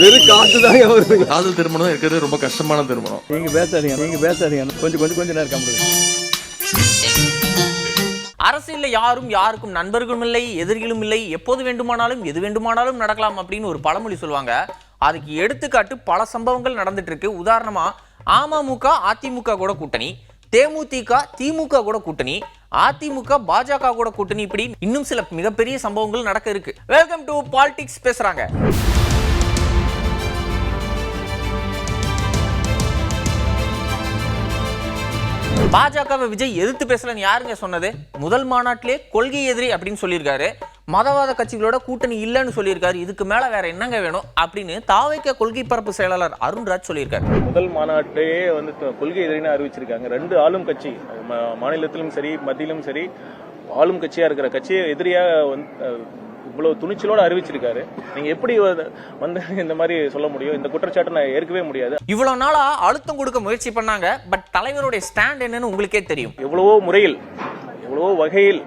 வெறும் காத்து தாங்க வருது. காதல் திருமணம் இருக்கிறது ரொம்ப கஷ்டமான திருமணம். நீங்க பேசாதீங்க கொஞ்சம் நேரம் கம்முங்க. அரசியல்ல யாரும் யாருக்கும் நண்பர்களும் இல்லை, எதிரிகளும் இல்லை, எப்போது வேண்டுமானாலும் எது வேண்டுமானாலும் நடக்கலாம் அப்படின்னு ஒரு பழமொழி சொல்லுவாங்க. அதுக்கு எடுத்துக்காட்டு பல சம்பவங்கள் நடந்துட்டு இருக்கு. உதாரணமா அமமுக அதிமுக கூட கூட்டணி, தேமுதிக திமுக கூட கூட்டணி, அதிமுக பாஜக கூட கூட்டணி, இப்படி இன்னும் சில மிகப்பெரிய சம்பவங்கள் நடக்க இருக்கு. வெல்கம் டு பாலிடிக்ஸ் பேசுறாங்க. பாஜகவை விஜய் எதிர்த்து பேசலன்னு யாருங்க சொன்னது? முதல் மாநாட்டிலே கொள்கை எதிரி அப்படின்னு சொல்லியிருக்காரு. மதவாத கட்சிகளோட கூட்டணி இல்லைன்னு சொல்லியிருக்காரு. இதுக்கு மேல வேற என்னங்க வேணும் அப்படின்னு தாவைக்க கொள்கை பரப்பு செயலாளர் அருண்ராஜ் சொல்லியிருக்காரு. முதல் மாநாட்டையே கொள்கை எதிரின்னு அறிவிச்சிருக்காங்க. ரெண்டு ஆளும் கட்சி, மாநிலத்திலும் சரி மத்தியிலும் சரி, ஆளும் கட்சியா இருக்கிற கட்சியை எதிரியா இவ்வளவு துணிச்சலோட அறிவிச்சிருக்காரு. நீங்க எப்படி இந்த மாதிரி சொல்ல முடியும்? இந்த குற்றச்சாட்டை நான் ஏற்கவே முடியாது. இவ்வளவு நாளா அழுத்தம் கொடுக்க முயற்சி பண்ணாங்க. பட் தலைவருடைய ஸ்டாண்ட் என்னன்னு உங்களுக்கே தெரியும். எவ்வளவோ முறையில், எவ்வளவோ வகையில்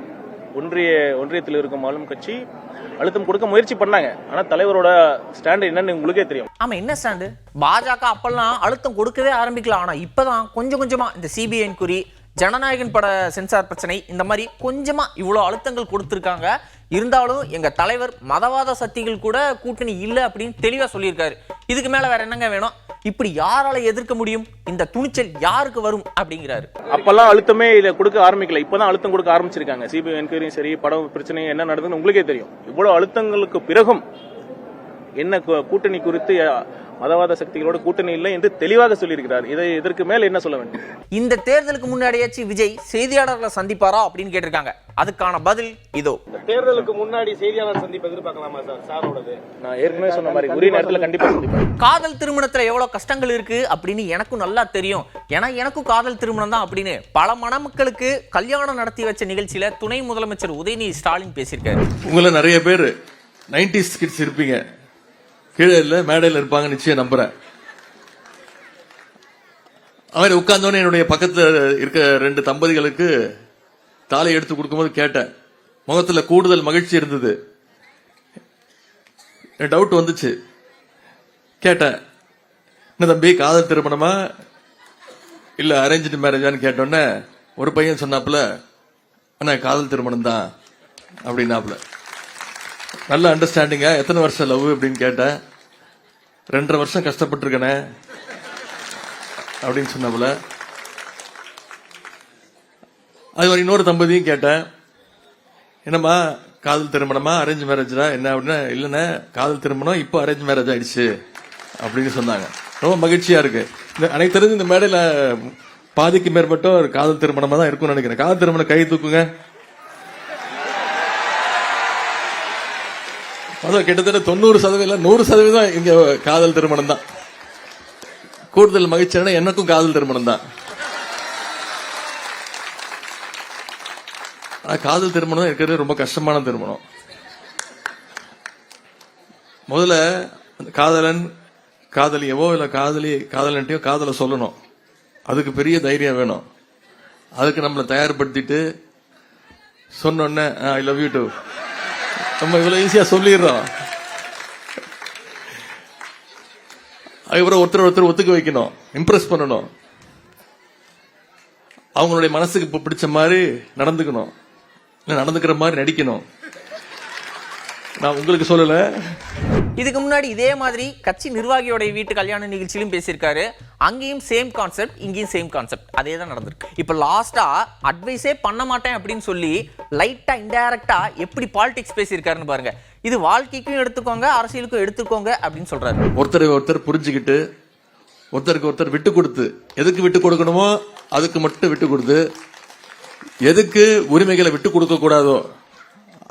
ஒன்றியத்தில் இருக்கும் ஆளும் கட்சி அழுத்தம் கொடுக்க முயற்சி பண்ணாங்க. ஆனா தலைவரோட ஸ்டாண்ட் என்னன்னு உங்களுக்கே தெரியும். ஆமா, என்ன ஸ்டாண்டு? பாஜக அப்பெல்லாம் அழுத்தம் கொடுக்கவே ஆரம்பிக்கலாம். ஆனா இப்பதான் கொஞ்சம் கொஞ்சமா இந்த சிபிஐ என்கொயரி, ஜனநாயகன் பட சென்சார் பிரச்சனை, இந்த மாதிரி கொஞ்சமா இவ்வளவு அழுத்தங்கள் கொடுத்திருக்காங்க. இருந்தாலும் எங்க தலைவர் மதவாத சக்திகள் கூட கூட்டணி இல்ல அப்படின்னு தெளிவா சொல்லியிருக்காரு. இதுக்கு மேல வேற என்னங்க வேணும்? இப்படி யாரால எதிர்க்க முடியும்? இந்த துணிச்சல் யாருக்கு வரும் அப்படிங்கிறாரு. அப்பெல்லாம் அழுத்தமே இதை கொடுக்க ஆரம்பிக்கல, இப்பதான் அழுத்தம் கொடுக்க ஆரம்பிச்சிருக்காங்க. சிபிஐ என்கொயரியும் சரி, படம் பிரச்சனை என்ன நடந்ததுன்னு உங்களுக்கே தெரியும். இவ்வளவு அழுத்தங்களுக்கு பிறகும் என்ன கூட்டணி குறித்து மதவாத சக்திகளோட கூட்டணி இல்லை என்று தெளிவாக சொல்லியிருக்கிறார். இதை இதற்கு மேல் என்ன சொல்ல வேண்டும்? இந்த தேர்தலுக்கு முன்னாடியாச்சு விஜய் செய்தியாளர்களை சந்திப்பாரா அப்படின்னு கேட்டிருக்காங்க. அதுக்கான பதில் இதோ. தேர்தலுக்கு முன்னாடி செய்தியாளர் சந்திப்பு எதிர்பார்க்கலாமா சாரோடது? நான் ஏற்கனவே சொன்ன மாதிரி உரிய நேரத்தில் கண்டிப்பா சந்திப்பேன். காதல் திருமணத்துல எவ்வளவு கஷ்டங்கள் இருக்கு அப்படின்னு எனக்கும் நல்லா தெரியும். ஏன்னா எனக்கும் காதல் திருமணம் தான் அப்படின்னு பல மணமக்களுக்கு கல்யாணம் நடத்தி வச்ச நிகழ்ச்சியில துணை முதலமைச்சர் உதயநிதி ஸ்டாலின் பேசியிருக்காரு. உங்களை நிறைய பேர் 90s கிட்ஸ் இருப்பீங்க, கீழே இல்ல மேடையில் இருப்பாங்க, நிச்சயம் நம்புறேன். அவர் உட்கார்ந்தோன்னு என்னுடைய பக்கத்துல இருக்க ரெண்டு தம்பதிகளுக்கு தாலி எடுத்து கொடுக்கும்போது கேட்டேன். முகத்துல கூடுதல் மகிழ்ச்சி இருந்தது. டவுட் வந்துச்சு. கேட்டேன், என்ன தம்பி காதல் திருமணமா இல்ல அரேஞ்ச்டு மேரேஜான்னு கேட்டோன்னே ஒரு பையன் சொன்னாப்புல, அண்ணா காதல் திருமணம் தான் அப்படின்னாப்புல. நல்ல அண்டர்ஸ்டாண்டிங்கா? எத்தனை வருஷம் லவ் அப்படின்னு கேட்டேன். 2.5 வருஷம் கஷ்டப்பட்டு இருக்கனே அப்படின்னு சொன்னபோல. அது ஒரு இன்னொரு தம்பதியும் கேட்டேன், என்னம்மா காதல் திருமணமா அரேஞ்ச் மேரேஜா என்ன அப்படின்னா, இல்லைன்னா காதல் திருமணம் இப்போ அரேஞ்ச் மேரேஜ் ஆயிடுச்சு அப்படின்னு சொன்னாங்க. ரொம்ப மகிழ்ச்சியா இருக்கு. எனக்கு தெரிஞ்சு இந்த மேடையில பாதிக்கு மேற்பட்டோர் காதல் திருமணமா தான் இருக்கும்னு நினைக்கிறேன். காதல் திருமணம் கை தூக்குங்க. கிட்டத்தட்ட 90% 100% இங்க காதல் திருமணம் தான். கூடுதல் மகிழ்ச்சியான எனக்கும் காதல் திருமணம் தான். காதல் திருமணம் இருக்கிறது ரொம்ப கஷ்டமான திருமணம். முதல்ல காதலன் காதலியவோ இல்ல காதலன்ட்டையோ காதலை சொல்லணும். அதுக்கு பெரிய தைரியம் வேணும். அதுக்கு நம்மளை தயார்படுத்திட்டு சொன்னோன்னே ஐ லவ் யூ டு நம்ம இவ்வளவு ஈஸியா சொல்லிடுறோம். அதுக்கப்புறம் ஒருத்தர் ஒத்துக்க வைக்கணும், இம்ப்ரெஸ் பண்ணணும், அவங்களுடைய மனசுக்கு பிடிச்ச மாதிரி நடந்துக்கணும், இல்ல நடந்துக்கிற மாதிரி நடிக்கணும். நான் உங்களுக்கு சொல்லல. இதுக்கு முன்னாடி இதே மாதிரி கட்சி நிர்வாகியோட வீட்டு கல்யாண நிகழ்ச்சியிலும் பேசியிருக்காரு. அங்கேயும் சேம் கான்செப்ட், இங்கேயும் சேம் கான்செப்ட், அதே தான் நடந்திருக்கு. இப்ப லாஸ்டா அட்வைஸே பண்ண மாட்டேன் அப்படின்னு சொல்லி லைட்டா இன்டைரக்டா எப்படி பாலிடிக்ஸ் பேசியிருக்காருன்னு பாருங்க. இது வாழ்க்கைக்கும் எடுத்துக்கோங்க, அரசியலுக்கும் எடுத்துக்கோங்க அப்படின்னு சொல்றாரு. ஒருத்தர் புரிஞ்சுக்கிட்டு, ஒருத்தருக்கு ஒருத்தர் விட்டு கொடுத்து, எதுக்கு விட்டு கொடுக்கணுமோ அதுக்கு மட்டும் விட்டு கொடுத்து, எதுக்கு உரிமைகளை விட்டு கொடுக்க கூடாதோ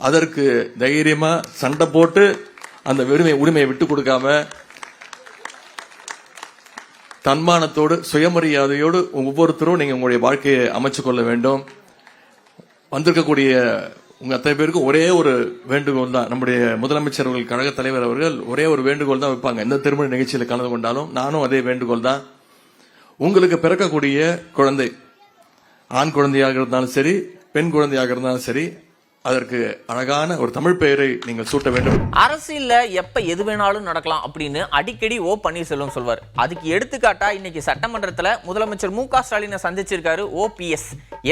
அதற்கு தைரியமா சண்டை போட்டு அந்த உரிமையை விட்டு கொடுக்காம தன்மானத்தோடு சுயமரியாதையோடு ஒவ்வொருத்தரும் நீங்க உங்களுடைய வாழ்க்கையை அமைச்சு கொள்ள வேண்டும். வந்திருக்கக்கூடிய உங்க அத்தனை பேருக்கும் ஒரே ஒரு வேண்டுகோள் தான். நம்முடைய முதலமைச்சர் அவர்கள், கழக தலைவர் அவர்கள் ஒரே ஒரு வேண்டுகோள் தான் வைப்பாங்க. எந்த திருமண நிகழ்ச்சியில் கலந்து கொண்டாலும் நானும் அதே வேண்டுகோள் தான். உங்களுக்கு பிறக்கக்கூடிய குழந்தை ஆண் குழந்தையாக இருந்தாலும் சரி, பெண் குழந்தையாக இருந்தாலும் சரி, அதற்கு அழகான ஒரு தமிழ் பெயரை நீங்கள் சூட்ட வேண்டும். அரசியல்ல எப்ப எது வேணாலும் நடக்கலாம் அப்படின்னு அடிக்கடி ஓ பன்னீர்செல்வம் சொல்வார். அதுக்கு எடுத்துக்காட்டா இன்னைக்கு சட்டமன்றத்துல முதலமைச்சர் மு க ஸ்டாலினை சந்திச்சிருக்காரு OPS.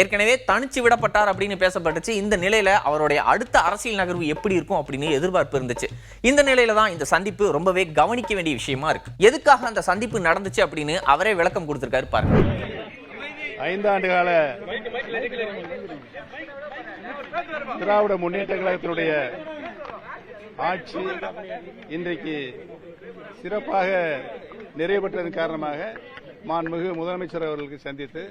ஏற்கனவே தனிச்சு விடப்பட்டார் அப்படின்னு பேசப்பட்டுச்சு. இந்த நிலையில அவருடைய அடுத்த அரசியல் நகர்வு எப்படி இருக்கும் அப்படின்னு எதிர்பார்ப்பு இருந்துச்சு. இந்த நிலையில தான் இந்த சந்திப்பு ரொம்பவே கவனிக்க வேண்டிய விஷயமா இருக்கு. எதுக்காக அந்த சந்திப்பு நடந்துச்சு அப்படின்னு அவரே விளக்கம் கொடுத்திருக்காரு பாருங்க. 5 ஆண்டு கால திராவிட முன்னேற்ற கழகத்தினுடைய ஆட்சி இன்றைக்கு சிறப்பாக நிறைவு பெற்றதன் காரணமாக மாண்புமிகு முதலமைச்சர் அவர்களுக்கு சந்தித்து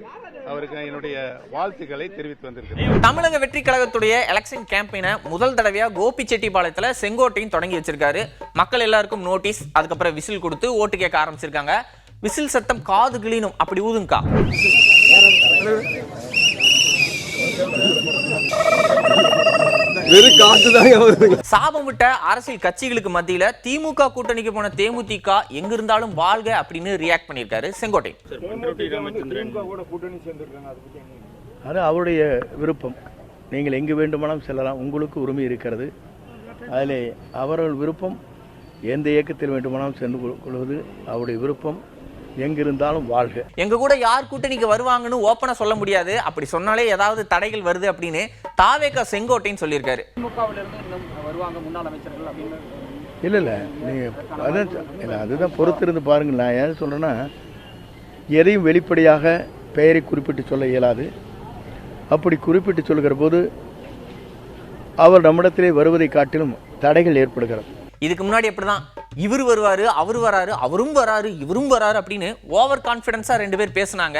அவருக்கு என்னுடைய வாழ்த்துக்களை தெரிவித்து வந்திருக்கிறேன். தமிழக வெற்றி கழகத்துடைய எலெக்ஷன் கேம்பெயினை முதல் தடவையா கோபிச்செட்டிப்பாளையத்துல செங்கோட்டையும் தொடங்கி வச்சிருக்காரு. மக்கள் எல்லாருக்கும் நோட்டீஸ், அதுக்கப்புறம் விசில் கொடுத்து ஓட்டு கேட்க ஆரம்பிச்சிருக்காங்க. விசில் சத்தம் காது கிளினும் அப்படி ஊதுங்கா. வெறும் காத்துதாங்க வருது. சாபம் விட்ட அரசியல் கட்சிகளுக்கு மத்தியில திமுக கூட்டணிக்கு போன தேமுதிக எங்க இருந்தாலும் வாழ்க அப்படின்னு ரியாக்ட் பண்ணியிருக்காரு செங்கோட்டை. அது அவருடைய விருப்பம். நீங்கள் எங்கு வேண்டுமானாலும் செல்லலாம், உங்களுக்கு உரிமை இருக்கிறது. அதில் அவர்கள் விருப்பம் எந்த இயக்கத்தில் வேண்டுமானாலும் சென்று கொள்வது அவருடைய விருப்பம். எங்கிருந்தாலும் வாழ்க. எங்க கூட யார் கூட்டணிக்கு வருவாங்கன்னு ஓப்பனா சொல்ல முடியாது. அப்படி சொன்னாலே ஏதாவது தடைகள் வருது அப்படின்னு தாவேகா செங்கோட்டைன்னு சொல்லியிருக்காரு. இல்லை நீங்கள் அதுதான் பொறுத்திருந்து பாருங்கள். நான் ஏன் சொல்கிறேன்னா, எதையும் வெளிப்படையாக பெயரை குறிப்பிட்டு சொல்ல இயலாது. அப்படி குறிப்பிட்டு சொல்கிற போது அவர் நம்மிடத்திலே வருவதை காட்டிலும் தடைகள் ஏற்படுகிறது. இதுக்கு முன்னாடி எப்படிதான் இவர் வருவாரு, அவர் வராரு, அவரும் வராரு, இவரும் வராரு அப்படின்னு ஓவர் கான்பிடன்ஸா 2 பேர் பேசினாங்க.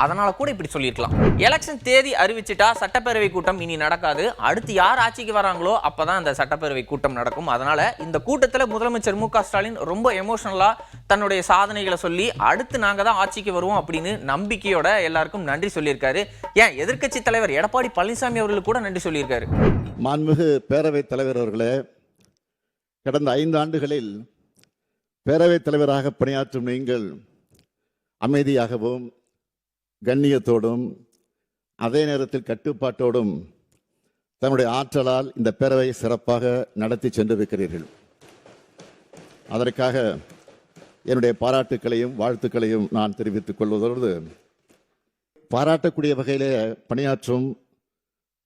அதனால கூட இப்படி சொல்லியிருக்கலாம். எலெக்ஷன் தேதி அறிவிச்சிட்டா சட்டப்பேரவை கூட்டம் இனி நடக்காது. அடுத்து யார் ஆட்சிக்கு வராங்களோ அப்பதான் அந்த சட்டப்பேரவை கூட்டம் நடக்கும். அதனால இந்த கூட்டத்தில் முதலமைச்சர் மு க ஸ்டாலின் ரொம்ப எமோஷனலா தன்னுடைய சாதனைகளை சொல்லி அடுத்து நாங்க தான் ஆட்சிக்கு வருவோம் அப்படின்னு நம்பிக்கையோட எல்லாருக்கும் நன்றி சொல்லியிருக்காரு. ஏன் எதிர்க்கட்சி தலைவர் எடப்பாடி பழனிசாமி அவர்களுக்கு கூட நன்றி சொல்லியிருக்காரு. மாண்புமிகு பேரவைத் தலைவர் அவர்களே, கடந்த 5 ஆண்டுகளில் பேரவைத் தலைவராக பணியாற்றும் நீங்கள் அமைதியாகவும் கண்ணியத்தோடும் அதே நேரத்தில் கட்டுப்பாட்டோடும் தன்னுடைய ஆற்றலால் இந்த பேரவையை சிறப்பாக நடத்தி சென்றிருக்கிறீர்கள். அதற்காக என்னுடைய பாராட்டுக்களையும் வாழ்த்துக்களையும் நான் தெரிவித்துக் கொள்வதோடு, பாராட்டக்கூடிய வகையிலே பணியாற்றும்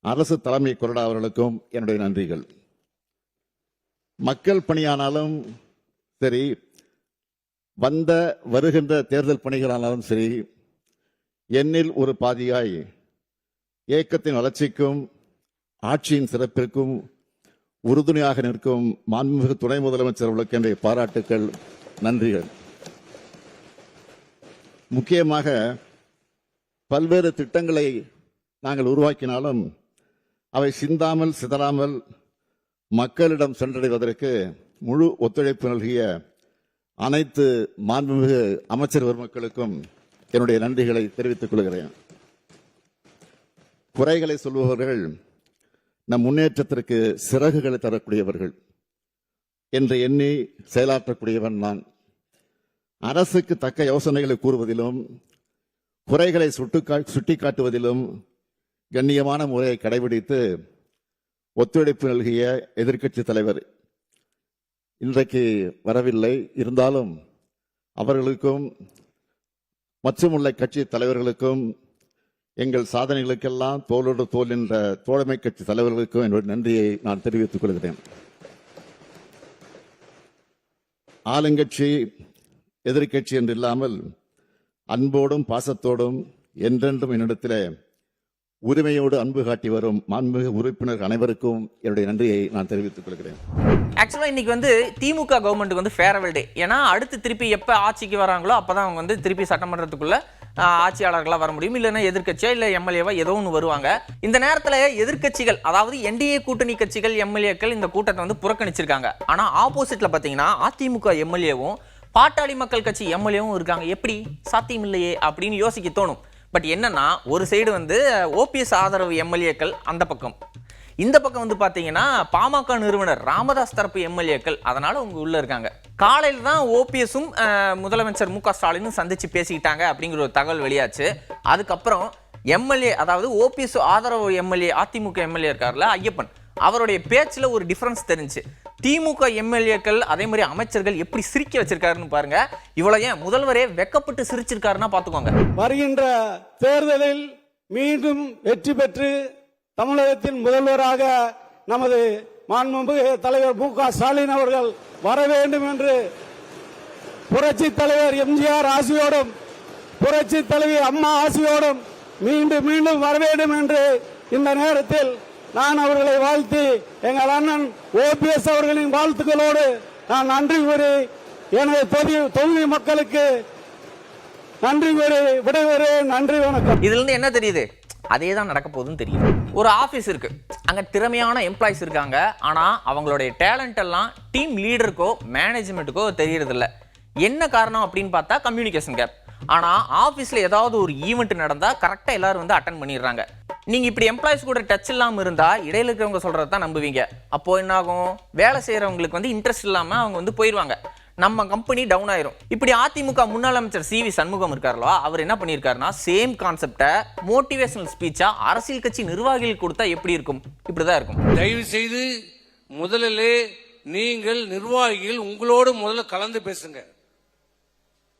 அரசு தலைமை கொறடா அவர்களுக்கும் என்னுடைய நன்றிகள். மக்கள் பணியானாலும் சரி, வருகின்ற தேர்தல் பணிகளானாலும் சரி, எண்ணில் ஒரு பாதியாய் இயக்கத்தின் வளர்ச்சிக்கும் ஆட்சியின் சிறப்பிற்கும் உறுதுணையாக நிற்கும் மாண்புமிகு துணை முதலமைச்சர் அவர்களுக்கு என்னுடைய பாராட்டுக்கள், நன்றிகள். முக்கியமாக பல்வேறு திட்டங்களை நாங்கள் உருவாக்கினாலும் அவை சிந்தாமல் சிதறாமல் மக்களிடம் சென்றடைவதற்கு முழு ஒத்துழைப்பு நல்கிய அனைத்து மாண்புமிகு அமைச்சர் பெருமக்களுக்கும் என்னுடைய நன்றிகளை தெரிவித்துக் கொள்கிறேன். குறைகளை சொல்பவர்கள் நம் முன்னேற்றத்திற்கு சிறகுகளை தரக்கூடியவர்கள் என்று எண்ணி செயலாற்றக்கூடியவன் நான். அரசுக்கு தக்க யோசனைகளை கூறுவதிலும் குறைகளை சுட்டிக்காட்டுவதிலும் கண்ணியமான முறையை கடைபிடித்து ஒத்துழைப்பு நல்கிய எதிர்க்கட்சி தலைவர் இன்றைக்கு வரவில்லை. இருந்தாலும் அவர்களுக்கும் மற்றும் உள்ள கட்சி தலைவர்களுக்கும் எங்கள் சாதனைகளுக்கெல்லாம் தோளோடு தோல் என்ற தோழமை கட்சி தலைவர்களுக்கும் என்னுடைய நன்றியை நான் தெரிவித்துக் கொள்கிறேன். ஆளுங்கட்சி எதிர்க்கட்சி என்று இல்லாமல் அன்போடும் பாசத்தோடும் என்றென்றும் என்னிடத்திலே உரிமையோடு அன்பு காட்டி வரும் மாண்புமிகு உறுப்பினர் அனைவருக்கும் என்னுடைய நன்றியை நான் தெரிவித்துக் கொள்கிறேன். ஆக்சுவலா இன்னைக்கு திமுக கவர்மெண்ட்டுக்கு ஃபேர்வெல் டே. ஏன்னா அடுத்து திருப்பி எப்ப ஆட்சிக்கு வராங்களோ அப்பதான் அவங்க திருப்பி சட்டமன்றத்துக்குள்ள ஆட்சியாளர்களா வர முடியும். இல்லைன்னா எதிர்க்கட்சியா இல்ல எம்எல்ஏவா ஏதோ ஒன்று வருவாங்க. இந்த நேரத்துல எதிர்க்கட்சிகள், அதாவது என்டிஏ கூட்டணி கட்சிகள் எம்எல்ஏக்கள் இந்த கூட்டத்தை புறக்கணிச்சிருக்காங்க. ஆனா ஆப்போசிட்ல பாத்தீங்கன்னா அதிமுக எம்எல்ஏவும் பாட்டாளி மக்கள் கட்சி எம்எல்ஏவும் இருக்காங்க. எப்படி சாத்தியம் இல்லையே அப்படின்னு யோசிக்க தோணும். பட் என்னன்னா, ஒரு சைடு ஓபிஎஸ் ஆதரவு எம்எல்ஏக்கள் அந்த பக்கம், இந்த பக்கம் பாத்தீங்கன்னா பாமக நிறுவனர் ராமதாஸ் தரப்பு எம்எல்ஏக்கள். அதனால உங்க உள்ள இருக்காங்க. காலையில தான் ஓபிஎஸும் முதலமைச்சர் மு க ஸ்டாலினும் சந்திச்சு பேசிக்கிட்டாங்க அப்படிங்கிற ஒரு தகவல் வெளியாச்சு. அதுக்கப்புறம் எம்எல்ஏ, அதாவது ஓபிஎஸ் ஆதரவு எம்எல்ஏ அதிமுக எம்எல்ஏ இருக்காருல்ல ஐயப்பன், அவருடைய பேச்சுல ஒரு டிஃபரன்ஸ் தெரிஞ்சு. திமுக எம்எல்ஏக்கள் அதே மாதிரி அமைச்சர்கள் எப்படி சிரிக்க வச்சிருக்காருன்னு பாருங்க. இவ்வளவு ஏன் முதல்வரே வெக்கப்பட்டு சிரிச்சிருக்காருன்னா பாத்துக்கோங்க. வருகின்ற தேர்தலில் மீண்டும் வெற்றி பெற்று தமிழகத்தின் முதல்வராக நமது மாண்புமிகு தலைவர் மு.க. ஸ்டாலின் அவர்கள் வர வேண்டும் என்று புரட்சி தலைவர் எம்ஜிஆர் ஆசியோடும் புரட்சி தலைவி அம்மா ஆசியோடும் மீண்டும் மீண்டும் வர வேண்டும் என்று இந்த நேரத்தில் நான் அவர்களை வாழ்த்தி எங்கள் அண்ணன் OPS அவர்களின் வாழ்த்துக்களோடு நான் நன்றி கூறி எனது தொகுதி மக்களுக்கு நன்றி கூறி விடைபெறுகிறேன். நன்றி, வணக்கம். இதுல இருந்து என்ன தெரியுது? அதே தான் நடக்க போகுதுன்னு தெரியுது. ஒரு ஆபீஸ் இருக்கு, அங்க திறமையான எம்ப்ளாயிஸ் இருக்காங்க. ஆனா அவங்களுடைய டேலண்ட் எல்லாம் டீம் லீடருக்கோ மேனேஜ்மெண்ட்டுக்கோ தெரியறது இல்ல. என்ன காரணம் அப்படின்னு பார்த்தா கம்யூனிகேஷன் கேப். ஆனா ஆபீஸ்ல ஏதாவது ஒரு ஈவெண்ட் நடந்தா கரெக்டா எல்லாரும் வந்து அட்டென்ட் பண்ணிடுறாங்க. நீங்க இப்படி எம்ப்ளாயிஸ் கூட டச் இல்லாம இருந்தா இடையில இருக்கிறவங்க சொல்றதை தான் நம்புவீங்க. அப்போ என்ன ஆகும்? வேலை செய்யறவங்களுக்கு வந்து இன்ட்ரெஸ்ட் இல்லாம அவங்க வந்து போயிடுவாங்க. நம்ம கம்பெனி டவுன் ஆயிரும். இப்படி அதிமுக முன்னாள் அமைச்சர் CV சண்முகம் இருக்காரோ, அவர் என்ன பண்ணியிருக்காருன்னா சேம் கான்செப்டை மோட்டிவேஷனல் ஸ்பீச்சா அரசியல் கட்சி நிர்வாகிகள் கொடுத்தா எப்படி இருக்கும்? இப்படிதான் இருக்கும். தயவு செய்து முதலிலே நீங்கள் நிர்வாகிகள் உங்களோடு முதல்ல கலந்து பேசுங்க,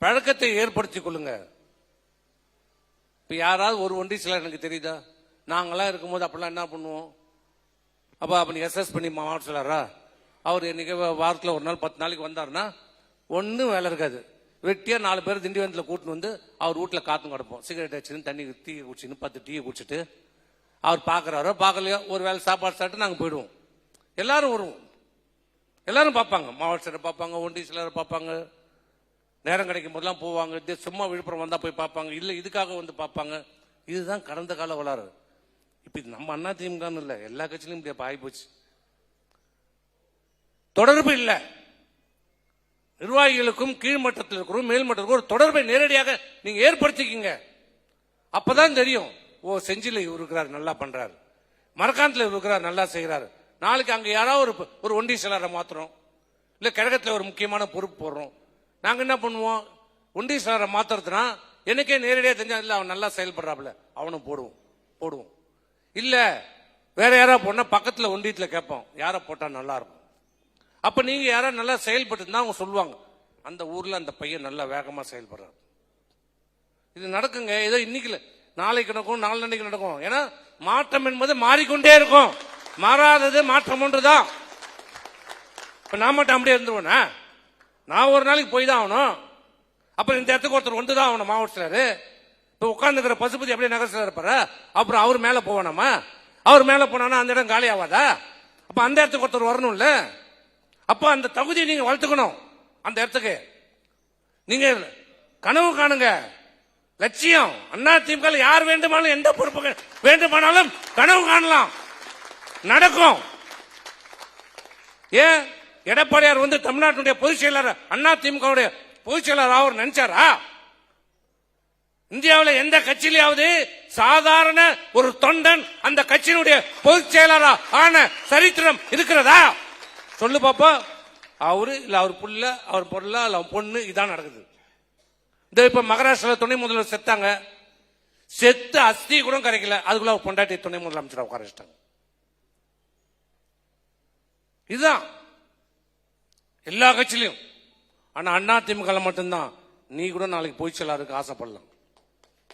பழக்கத்தை ஏற்படுத்திக் கொள்ளுங்க. இப்ப யாராவது ஒரு ஒன்றி சிலர் எனக்கு தெரியுதா? நாங்கெல்லாம் இருக்கும்போது அப்பெல்லாம் என்ன பண்ணுவோம்? அப்ப நீ SS பண்ணி மாவட்ட சிலரா அவர் இன்னைக்கு வாரத்தில் ஒரு நாள் 10 நாளைக்கு வந்தாருன்னா ஒன்றும் வேலை இருக்காது. வெட்டியா 4 பேர் திண்டிவனத்தில் கூட்டின்னு வந்து அவர் வீட்டில் காத்தும் கிடப்போம். சிகரெட் வச்சுன்னு தண்ணி டீ குடிச்சுன்னு 10 டீயை குடிச்சிட்டு அவர் பார்க்குறாரோ பார்க்கலையோ ஒரு வேலை சாப்பாடு சாப்பிட்டு நாங்கள் போயிடுவோம். எல்லாரும் வருவோம், எல்லாரும் பார்ப்பாங்க, மாவட்ட சிலரை பார்ப்பாங்க, ஒன்றி சிலரை பார்ப்பாங்க, நேரம் கிடைக்கும் போதெல்லாம் போவாங்க. சும்மா விழுப்புரம் வந்தால் போய் பார்ப்பாங்க, இல்லை இதுக்காக வந்து பார்ப்பாங்க. இதுதான் கடந்த கால வளரு. இப்போ இது நம்ம அதிமுகன்னு இல்லை, எல்லா கட்சியிலும் இப்படி ஆகிப்போச்சு. தொடர்பு இல்லை. நிர்வாகிகளுக்கும் கீழ்மட்டத்தில் இருக்கிறோம் மேல்மட்டத்திற்கும் ஒரு தொடர்பை நேரடியாக நீங்க ஏற்படுத்திக்கிங்க. அப்பதான் தெரியும், ஓ செஞ்சில இவர் இருக்கிறார் நல்லா பண்றாரு, மரக்காணத்துல இவர் இருக்கிறார் நல்லா செய்கிறாரு. நாளைக்கு அங்க யாராவது ஒரு ஒன்றி சிலரை மாத்துறோம், இல்ல கழகத்துல ஒரு முக்கியமான பொறுப்பு போடுறோம். நாங்க என்ன பண்ணுவோம்? ஒன்றி சிலரை மாத்துறதுனா எனக்கே நேரடியாக தெரிஞ்சா இல்ல அவன் நல்லா செயல்படுறாப்புல அவனும் போடுவோம். இல்ல வேற யாரா போனா பக்கத்துல ஒன்றியத்துல கேட்போம் யாரை போட்டா நல்லா இருக்கும். அப்ப நீங்க யாரா நல்லா செயல்பட்டு தான் அவங்க சொல்லுவாங்க, அந்த ஊர்ல அந்த பையன் நல்லா வேகமா செயல்படுறாரு. இது நடக்குங்க. ஏதோ இன்னைக்கு நாளைக்கு நடக்கும், நாளைக்கு நடக்கும். ஏன்னா மாற்றம் என்பது மாறிக்கொண்டே இருக்கும். மாறாதது மாற்றம் ஒன்றுதான். இப்ப நான் மட்டும் அப்படியே இருந்துருவேனா? நான் ஒரு நாளைக்கு போய் தான் ஆகணும். அப்புறம் இந்த இடத்துக்கு ஒருத்தர் வந்து தான் ஆகணும். மாவட்டத்தில் இப்ப உட்கார்ந்துக்கிற பசுபதி அப்படியே நகரத்தில் இருப்பாரு. அப்புறம் அவர் மேல போவானாமா? அவர் மேல போனா அந்த இடம் காலி ஆகாதா? அப்ப அந்த இடத்துக்கு ஒருத்தர் வரணும்ல. அப்ப அந்த தகுதியை நீங்க வளர்த்துக்கணும். அந்த இடத்துக்கு நீங்க கனவு காணுங்க, லட்சியம். அதிமுக யார் வேண்டுமானாலும் எந்த பொறுப்பு வேண்டுமானாலும் கனவு காணலாம், நடக்கும். ஏன் எடப்பாடியார் வந்து தமிழ்நாட்டுடைய பொதுச் செயலாளர் அதிமுக பொதுச் செயலாளர் அவர் நினைச்சாரா? இந்தியாவில் எந்த கட்சியிலாவது சாதாரண ஒரு தொண்டன் அந்த கட்சியினுடைய பொதுச் செயலாளர் ஆன சரித்திரம் இருக்கிறதா? சொல்லு பாப்பா. அவரு இல்ல அவர் புள்ள, அவர் பொருளா இல்ல பொண்ணு, இதான் நடக்குது. இந்த இப்ப மகாராஷ்டிரால துணை முதல்வர் செத்தாங்க, செத்து அஸ்தி கூட கரைக்கல, அதுக்குள்ள அவர் பொண்டாட்டி துணை முதலமைச்சர் உட்கார வச்சிட்டாங்க. இதுதான் எல்லா கட்சியிலும். ஆனா அதிமுக மட்டும்தான் நீ கூட நாளைக்கு பொதுச் செயலாளருக்கு ஆசைப்படலாம்,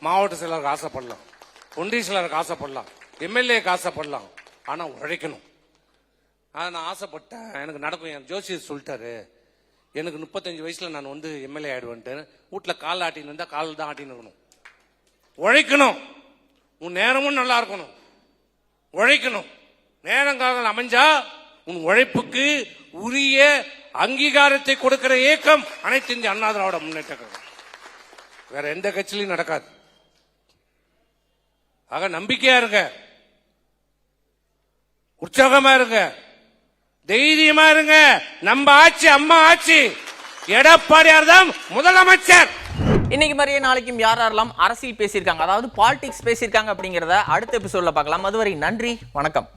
மாவட்ட செயலாளருக்கு ஆசைப்படலாம், ஒன்றிய செயலாளருக்கு ஆசைப்படலாம், MLAக்கு ஆசைப்படலாம். ஆனா உழைக்கணும். நான் ஆசைப்பட்டேன், எனக்கு நடக்கும். என் ஜோசியர் சொல்லிட்டாரு, எனக்கு 35 வயசுல நான் வந்து MLA ஆயிடுவேன்ட்டு. வீட்டுல கால் ஆட்டின்னு இருந்தா கால் தான் ஆட்டின்னு இருக்கணும். உழைக்கணும். உன் நேரமும் நல்லா இருக்கணும். உழைக்கணும். நேரங்காலம் அமைஞ்சா உன் உழைப்புக்கு உரிய அங்கீகாரத்தை கொடுக்கிற இயக்கம் அனைத்து இந்திய அண்ணா திராவிட முன்னேற்ற கழகம். வேற எந்த கட்சியிலும் நடக்காது. ஆக நம்பிக்கையா இருங்க, உற்சாகமா இருங்க, தைரியமா இருங்க. நம்ம ஆட்சி அம்மா ஆட்சி, எடப்பாடியார் தான் முதலமைச்சர். இன்னைக்கு மாதிரியே நாளைக்கும் யாரெல்லாம் அரசியல் பேசியிருக்காங்க, அதாவது பாலிடிக்ஸ் பேசியிருக்காங்க அப்படிங்கிறத அடுத்த எபிசோட்ல பார்க்கலாம். அதுவரை நன்றி, வணக்கம்.